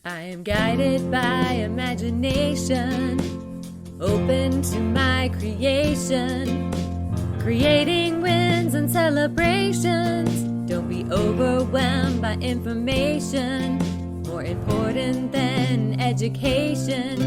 I am guided by imagination, open to my creation, creating wins and celebrations. Don't be overwhelmed by information, more important than education.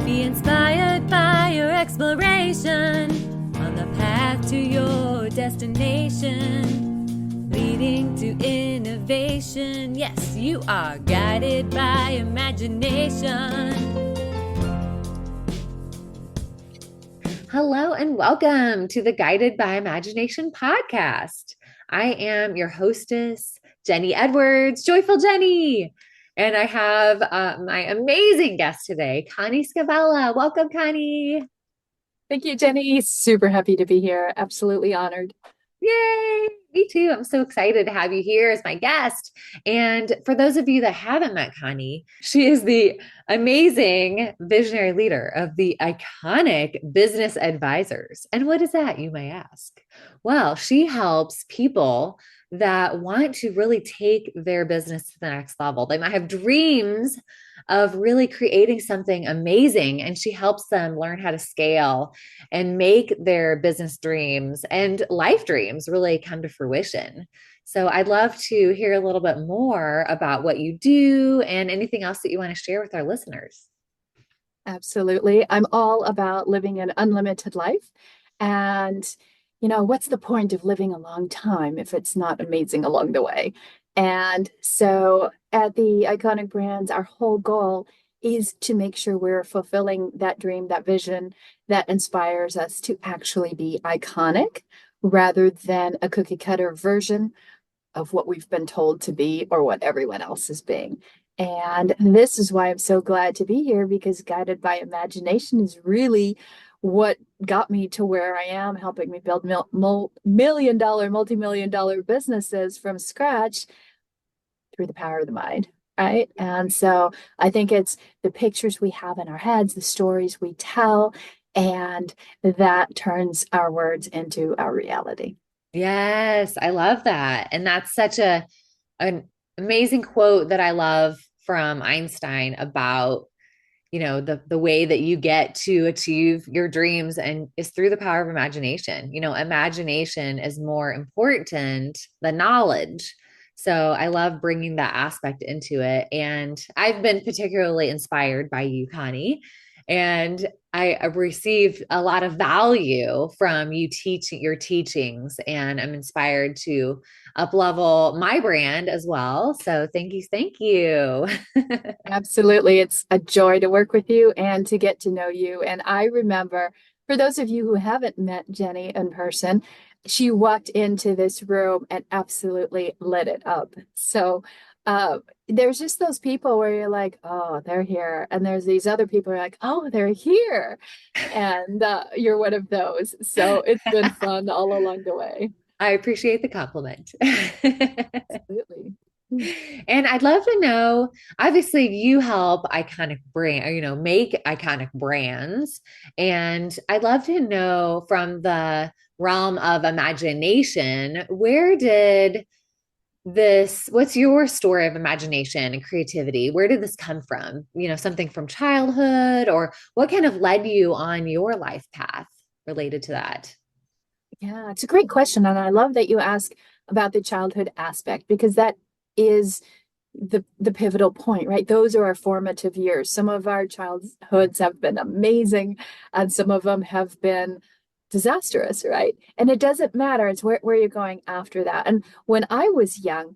Be inspired by your exploration on the path to your destination, leading to innovation. Yes, you are guided by imagination. Hello and welcome to the Guided by Imagination podcast. I am your hostess, Jenny Edwards, Joyful Jenny. And I have my amazing guest today, Koni Scavella. Welcome, Koni. Thank you, Jenny. Super happy to be here. Absolutely honored. Yay! Me too. I'm so excited to have you here as my guest. And for those of you that haven't met Koni, she is the amazing visionary leader of the iconic Business Advisors. And what is that, you may ask? Well, she helps people that want to really take their business to the next level. They might have dreams of really creating something amazing, and she helps them learn how to scale and make their business dreams and life dreams really come to fruition. So I'd love to hear a little bit more about what you do and anything else that you want to share with our listeners. Absolutely. I'm all about living an unlimited life. And, what's the point of living a long time if it's not amazing along the way? And so at the Iconic Brands, our whole goal is to make sure we're fulfilling that dream, that vision that inspires us to actually be iconic rather than a cookie cutter version of what we've been told to be or what everyone else is being. And this is why I'm so glad to be here, because Guided by Imagination is really what got me to where I am, helping me build multi-million-dollar businesses from scratch through the power of the mind. Right. And so I think it's the pictures we have in our heads, the stories we tell, and that turns our words into our reality. Yes, I love that. And that's such an amazing quote that I love from Einstein about, the way that you get to achieve your dreams and is through the power of imagination. Imagination is more important than knowledge. So I love bringing that aspect into it. And I've been particularly inspired by you, Connie. And I received a lot of value from you teaching your teachings, and I'm inspired to up level my brand as well. So thank you. Thank you. Absolutely. It's a joy to work with you and to get to know you. And I remember, for those of you who haven't met Jenny in person, she walked into this room and absolutely lit it up. So there's just those people where you're like, oh, they're here. And there's these other people who are like, oh, they're here. And you're one of those. So it's been fun all along the way. I appreciate the compliment. Absolutely. And I'd love to know, obviously you help iconic brand, make iconic brands. And I'd love to know from the realm of imagination, what's your story of imagination and creativity? Where did this come from? Something from childhood, or what kind of led you on your life path related to that? Yeah, it's a great question. And I love that you ask about the childhood aspect, because that is the pivotal point, right? Those are our formative years. Some of our childhoods have been amazing, and some of them have been disastrous, right? And it doesn't matter. It's where you're going after that. And when I was young,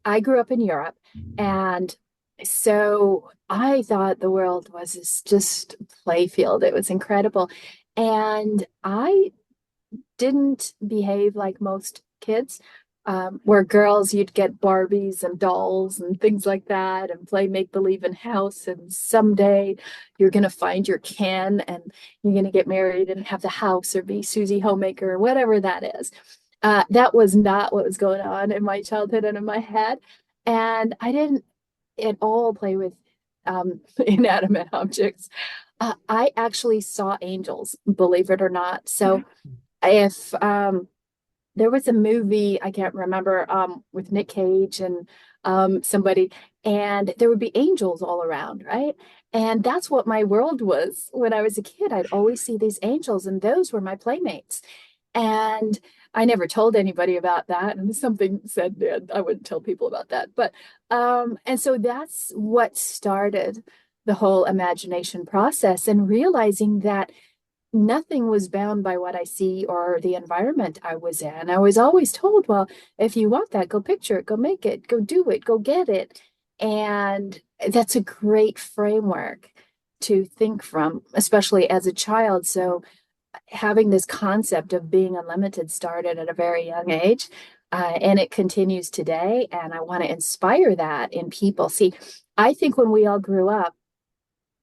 I grew up in Europe, and so I thought the world was just a play field. It was incredible. And I didn't behave like most kids, where girls, you'd get Barbies and dolls and things like that and play make believe in house. And someday you're going to find your Ken and you're going to get married and have the house or be Susie Homemaker or whatever that is. That was not what was going on in my childhood and in my head. And I didn't at all play with inanimate objects. I actually saw angels, believe it or not. So if there was a movie, I can't remember, with Nick Cage and somebody, and there would be angels all around, right? And that's what my world was when I was a kid. I'd always see these angels, and those were my playmates. And I never told anybody about that. And something said I wouldn't tell people about that. But and so that's what started the whole imagination process, and realizing that nothing was bound by what I see or the environment I was in. I was always told, well, if you want that, go picture it, go make it, go do it, go get it. And that's a great framework to think from, especially as a child. So having this concept of being unlimited started at a very young age. And it continues today. And I want to inspire that in people. See, I think when we all grew up,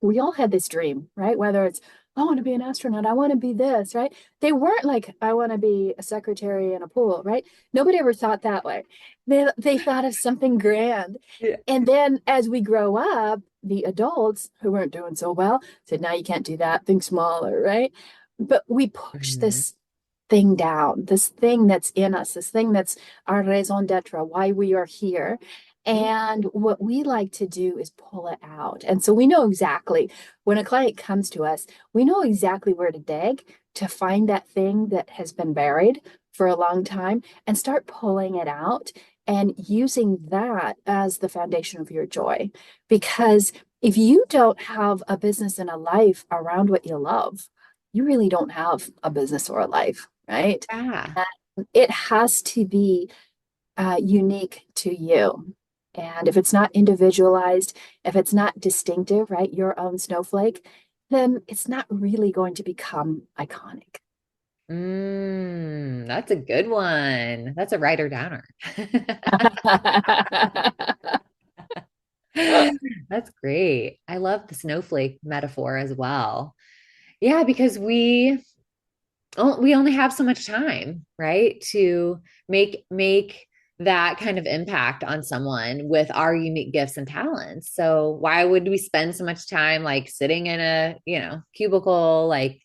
we all had this dream, right? Whether it's, I want to be an astronaut, I want to be this, right? They weren't like, I want to be a secretary in a pool, right? Nobody ever thought that way. They thought of something grand. Yeah. And then as we grow up, the adults who weren't doing so well said, now you can't do that, think smaller, right? But we push Mhm. this thing down, this thing that's in us, this thing that's our raison d'etre, why we are here. And what we like to do is pull it out. And so we know exactly when a client comes to us, we know exactly where to dig to find that thing that has been buried for a long time and start pulling it out and using that as the foundation of your joy. Because if you don't have a business and a life around what you love, you really don't have a business or a life, right? Yeah. And it has to be unique to you. And if it's not individualized, if it's not distinctive, right, your own snowflake, then it's not really going to become iconic. That's a good one. That's a writer downer. That's great. I love the snowflake metaphor as well. Yeah, because we only have so much time, right? To make that kind of impact on someone with our unique gifts and talents. So why would we spend so much time like sitting in a, cubicle, like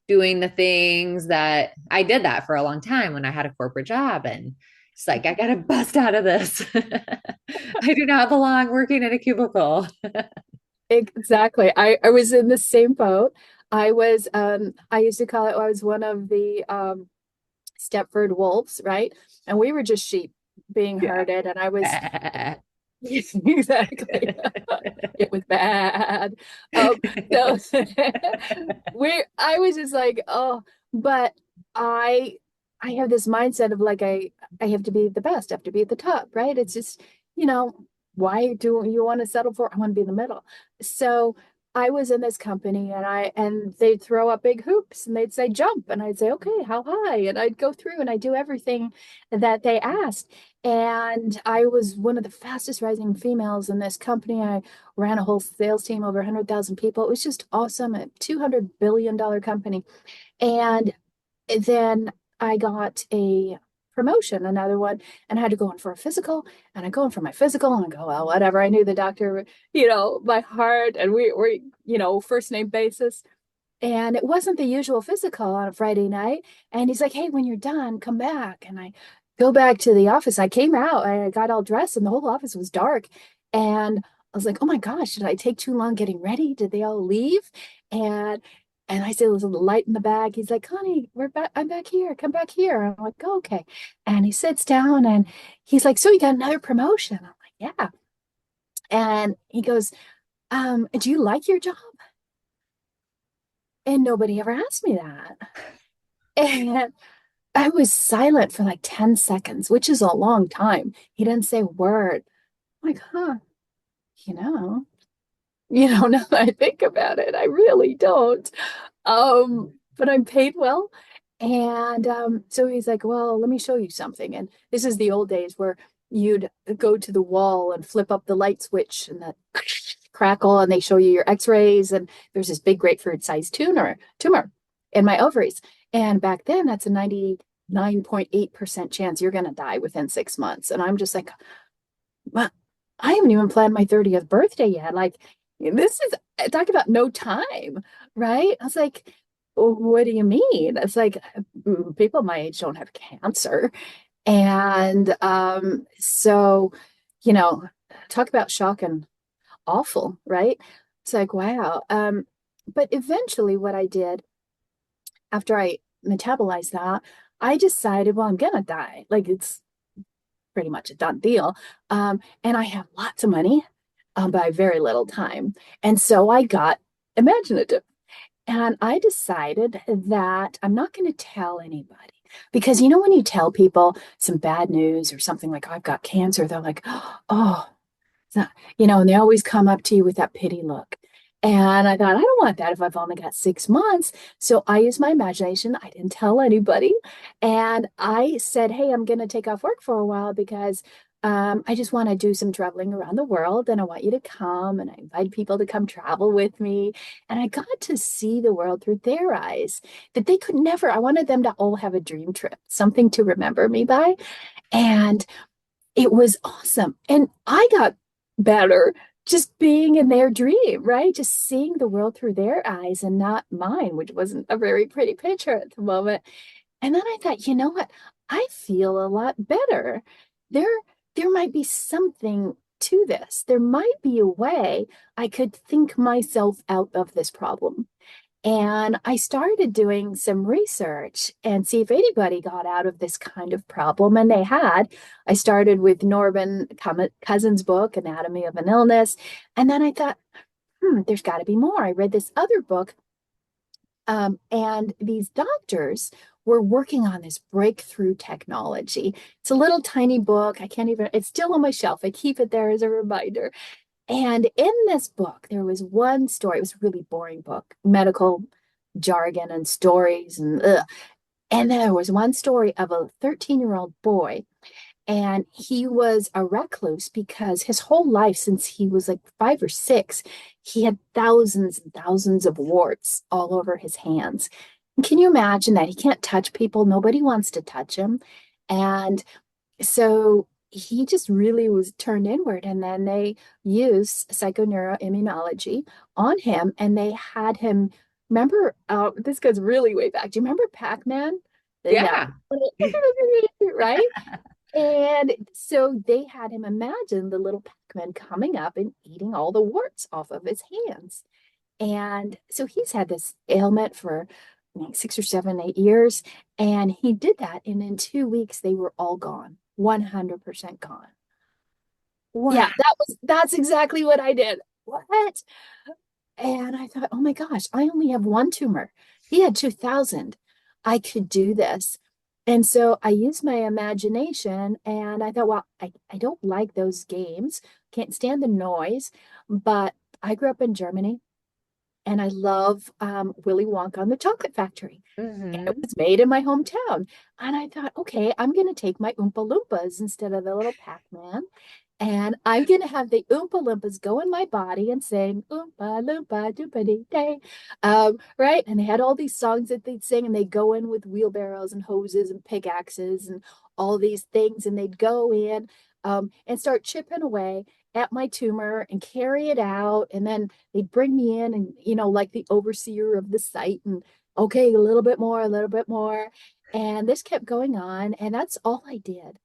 doing the things that I did that for a long time when I had a corporate job, and it's like I gotta bust out of this. I do not belong working in a cubicle. Exactly. I was in the same boat. I used to call it, I was one of the Stepford wolves, right? And we were just sheep being herded, and I was Yeah. exactly. It was bad. So I was just like, oh, but I I have this mindset of like I have to be the best, I have to be at the top, right? It's just, you know, why do you want to settle for? I want to be in the middle. So I was in this company, and they'd throw up big hoops and they'd say jump, and I'd say, okay, how high? And I'd go through and I'd do everything that they asked. And I was one of the fastest rising females in this company. I ran a whole sales team over 100,000 people. It was just awesome. A $200 billion company. And then I got a promotion, another one, and I had to go in for a physical. And I go in for my physical and I go, well, whatever. I knew the doctor, by heart, and we first name basis. And it wasn't the usual physical on a Friday night. And he's like, hey, when you're done, come back. And I go back to the office. I came out, I got all dressed, and the whole office was dark. And I was like, oh my gosh, did I take too long getting ready? Did they all leave? And I said, there's a light in the bag. He's like, Connie, we're back. I'm back here. Come back here. I'm like, oh, okay. And he sits down and he's like, so you got another promotion? I'm like, yeah. And he goes, do you like your job? And nobody ever asked me that. And I was silent for like 10 seconds, which is a long time. He didn't say a word. I'm like, huh, you know, now that I think about it, I really don't. But I'm paid well. And so he's like, well, let me show you something. And this is the old days where you'd go to the wall and flip up the light switch and the crackle, and they show you your x-rays. And there's this big grapefruit-sized tumor in my ovaries. And back then, that's a 99.8% chance you're going to die within 6 months. And I'm just like, well, I haven't even planned my 30th birthday yet. Like, this is talk about no time, right? I was like, what do you mean? It's like people my age don't have cancer. And so, you know, talk about shock and awful, right? It's like, wow. But eventually what I did after I metabolized that, I decided, well, I'm gonna die. Like it's pretty much a done deal. And I have lots of money, by very little time. And so I got imaginative. And I decided that I'm not going to tell anybody. Because you know, when you tell people some bad news or something like, I've got cancer, they're like, oh, it's not, and they always come up to you with that pity look. And I thought, I don't want that if I've only got 6 months. So I used my imagination. I didn't tell anybody. And I said, hey, I'm going to take off work for a while because I just want to do some traveling around the world and I want you to come. And I invite people to come travel with me. And I got to see the world through their eyes that they could never. I wanted them to all have a dream trip, something to remember me by. And it was awesome. And I got better just being in their dream, right? Just seeing the world through their eyes and not mine, which wasn't a very pretty picture at the moment. And then I thought, you know what? I feel a lot better. There, there might be something to this. There might be a way I could think myself out of this problem. And I started doing some research and see if anybody got out of this kind of problem. And they had. I started with Norman Cousin's book, Anatomy of an Illness. And then I thought, there's got to be more. I read this other book, and these doctors were working on this breakthrough technology. It's a little tiny book. I can't even, it's still on my shelf. I keep it there as a reminder. And in this book, there was one story. It was a really boring book, medical jargon and stories and ugh. And there was one story of a 13-year-old boy, and he was a recluse because his whole life, since he was like 5 or 6, he had thousands and thousands of warts all over his hands. And can you imagine that? He can't touch people. Nobody wants to touch him. And so he just really was turned inward. And then they used psychoneuroimmunology on him and they had him. Remember, this goes really way back. Do you remember Pac-Man? No, Yeah. right? And so they had him imagine the little Pac-Man coming up and eating all the warts off of his hands. And so he's had this ailment for like 6 or 7, 8 years. And he did that. And in 2 weeks, they were all gone, 100% gone. Wow. Yeah, that's exactly what I did. What? And I thought, oh my gosh, I only have one tumor. He had 2,000. I could do this. And so I used my imagination and I thought, well, I don't like those games, can't stand the noise, but I grew up in Germany and I love Willy Wonka and the Chocolate Factory. And it Hmm. was made in my hometown. And I thought, okay, I'm going to take my Oompa Loompas instead of the little Pac-Man. And I'm going to have the Oompa Loompas go in my body and sing Oompa Loompa Doopity Day. Right? And they had all these songs that they'd sing, and they'd go in with wheelbarrows and hoses and pickaxes and all these things. And they'd go in and start chipping away at my tumor and carry it out. And then they'd bring me in and, like the overseer of the site and, okay, a little bit more, a little bit more. And this kept going on. And that's all I did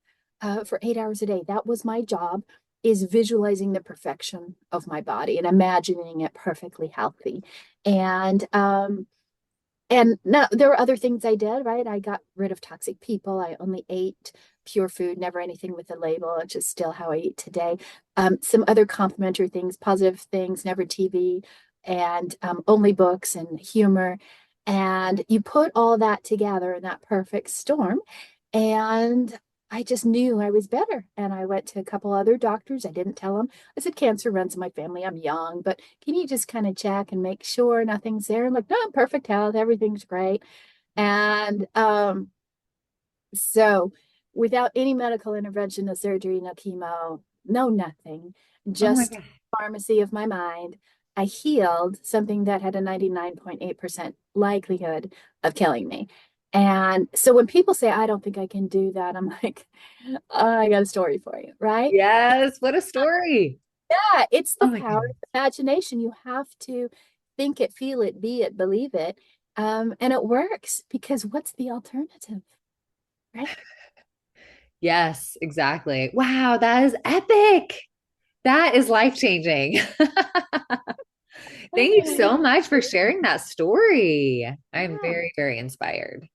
for 8 hours a day. That was my job, is visualizing the perfection of my body and imagining it perfectly healthy. And now there were other things I did, right? I got rid of toxic people. I only ate pure food, never anything with a label, which is still how I eat today. Some other complimentary things, positive things, never TV, and only books and humor. And you put all that together in that perfect storm. And I just knew I was better. And I went to a couple other doctors. I didn't tell them. I said, cancer runs in my family. I'm young, but can you just kind of check and make sure nothing's there? And like, no, I'm perfect health. Everything's great. And so without any medical intervention, no surgery, no chemo, no nothing, Oh my just God. pharmacy of my mind, I healed something that had a 99.8% likelihood of killing me. And so when people say, I don't think I can do that, I'm like, oh, I got a story for you, right? Yes. What a story. Yeah, it's the Oh my power God. of imagination. You have to think it, feel it, be it, believe it. And it works because what's the alternative, right? Yes, exactly. Wow, that is epic. That is life-changing. Thank you so much for sharing that story. I'm Yeah. very, very inspired.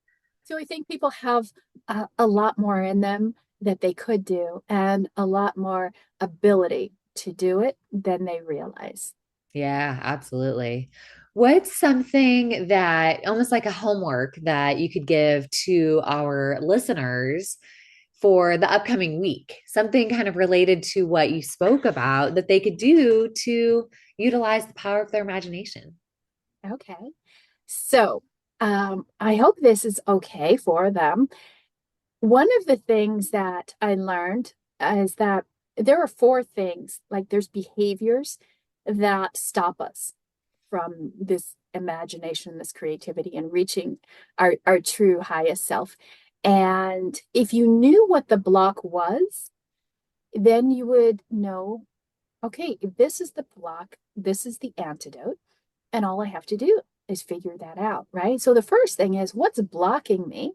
So I think people have a lot more in them that they could do and a lot more ability to do it than they realize. Yeah, absolutely. What's something that almost like a homework that you could give to our listeners for the upcoming week? Something kind of related to what you spoke about that they could do to utilize the power of their imagination. Okay. So I hope this is okay for them. One of the things that I learned is that there are four things, like there's behaviors that stop us from this imagination, this creativity, and reaching our true highest self. And if you knew what the block was, then you would know, okay, if this is the block, this is the antidote, and all I have to do is figure that out, right? So the first thing is what's blocking me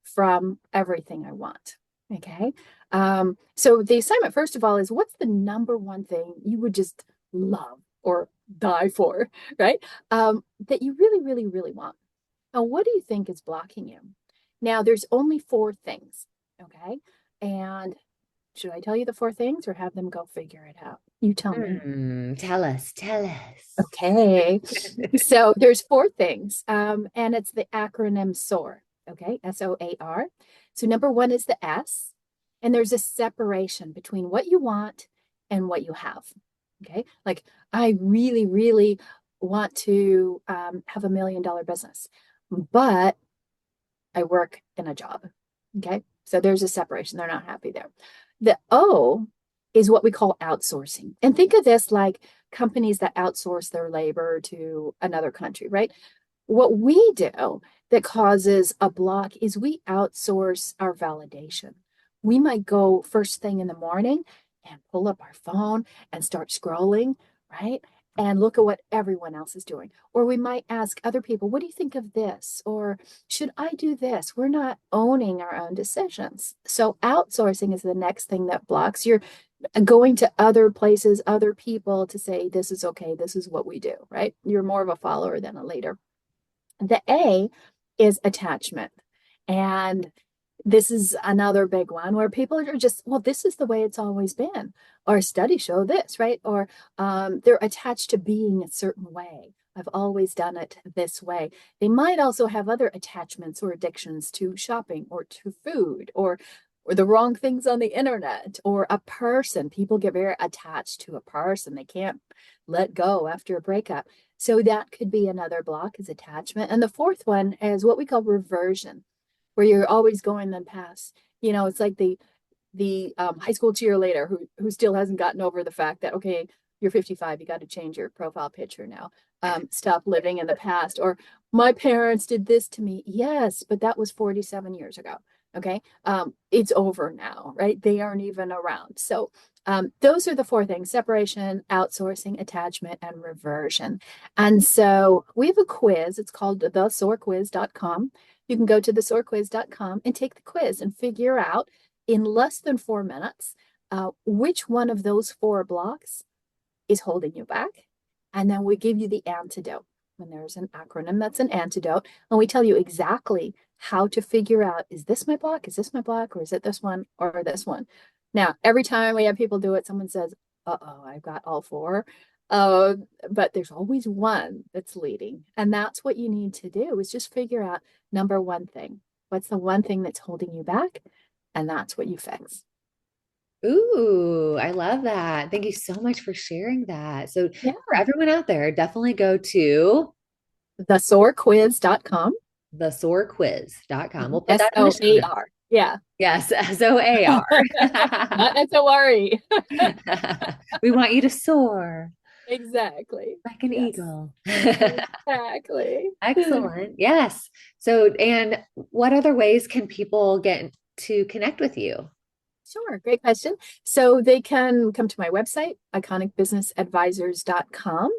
from everything I want. Okay. So the assignment, first of all, is what's the number one thing you would just love or die for, right? That you really, really, really want. Now, what do you think is blocking you? Now, there's only four things. Okay. And should I tell you the four things or have them go figure it out? You tell me. Tell us, tell us. Okay. So there's four things, and it's the acronym SOAR. Okay, SOAR. So number one is the S, and there's a separation between what you want and what you have. Okay, like I really, really want to have $1 million business, but I work in a job. Okay. So there's a separation. They're not happy there. The O is what we call outsourcing. And think of this like companies that outsource their labor to another country, right? What we do that causes a block is we outsource our validation. We might go first thing in the morning and pull up our phone and start scrolling, right? And look at what everyone else is doing. Or we might ask other people, what do you think of this? Or should I do this? We're not owning our own decisions. So outsourcing is the next thing that blocks. You're going to other places, other people to say, this is okay, this is what we do, right? You're more of a follower than a leader. The A is attachment. And this is another big one where people are just, well, this is the way it's always been. Or studies show this, right? Or they're attached to being a certain way. I've always done it this way. They might also have other attachments or addictions to shopping or to food or the wrong things on the internet or a person. People get very attached to a person. They can't let go after a breakup. So that could be another block is attachment. And the fourth one is what we call reversion, where you're always going then past. You know, it's like the high school cheerleader who still hasn't gotten over the fact that okay, you're 55, you got to change your profile picture now. Stop living in the past. Or my parents did this to me. Yes, but that was 47 years ago. Okay, it's over now, right? They aren't even around. So those are the four things: separation, outsourcing, attachment, and reversion. And so we have a quiz. It's called thesoarquiz.com. You can go to thesoarquiz.com and take the quiz and figure out in less than 4 minutes which one of those four blocks is holding you back. And then we give you the antidote. When there's an acronym that's an antidote, and we tell you exactly how to figure out, is this my block? Is this my block? Or is it this one or this one? Now, every time we have people do it, someone says, uh-oh, I've got all four. Uh, but there's always one that's leading. And that's what you need to do is just figure out number one thing. What's the one thing that's holding you back? And that's what you fix. Ooh, I love that. Thank you so much for sharing that. So, Yeah. for everyone out there, definitely go to Thesoarquiz.com. thesoarquiz.com. We'll put that in the show notes. SOAR. Yeah. Yes, SOAR. Not SORE. We want you to soar Exactly. like an Yes. eagle. Exactly. Excellent. Yes. So, and what other ways can people get to connect with you? Sure. Great question. So they can come to my website, iconicbusinessadvisors.com.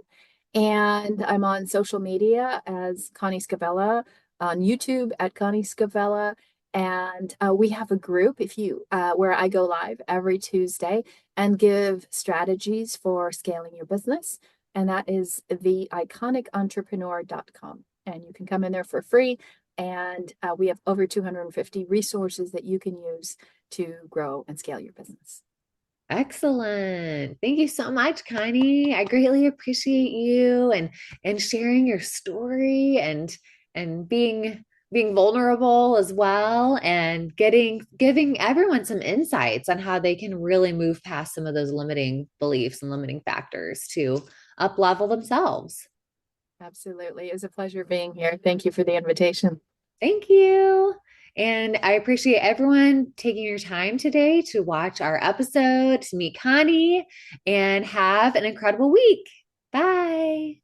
And I'm on social media as Koni Scavella, on YouTube at Koni Scavella, And we have a group if you where I go live every Tuesday and give strategies for scaling your business. And that is theiconicentrepreneur.com. And you can come in there for free. And we have over 250 resources that you can use to grow and scale your business. Excellent. Thank you so much, Connie. I greatly appreciate you and sharing your story and being vulnerable as well and giving everyone some insights on how they can really move past some of those limiting beliefs and limiting factors to up level themselves. Absolutely. It was a pleasure being here. Thank you for the invitation. Thank you. And I appreciate everyone taking your time today to watch our episode, to meet Connie, and have an incredible week. Bye.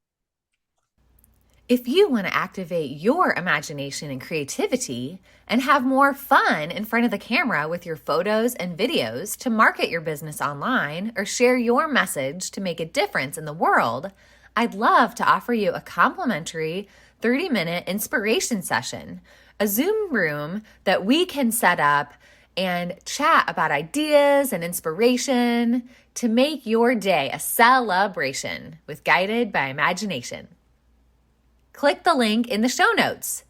If you want to activate your imagination and creativity and have more fun in front of the camera with your photos and videos to market your business online or share your message to make a difference in the world, I'd love to offer you a complimentary 30-minute inspiration session, a Zoom room that we can set up and chat about ideas and inspiration to make your day a celebration with Guided by Imagination. Click the link in the show notes.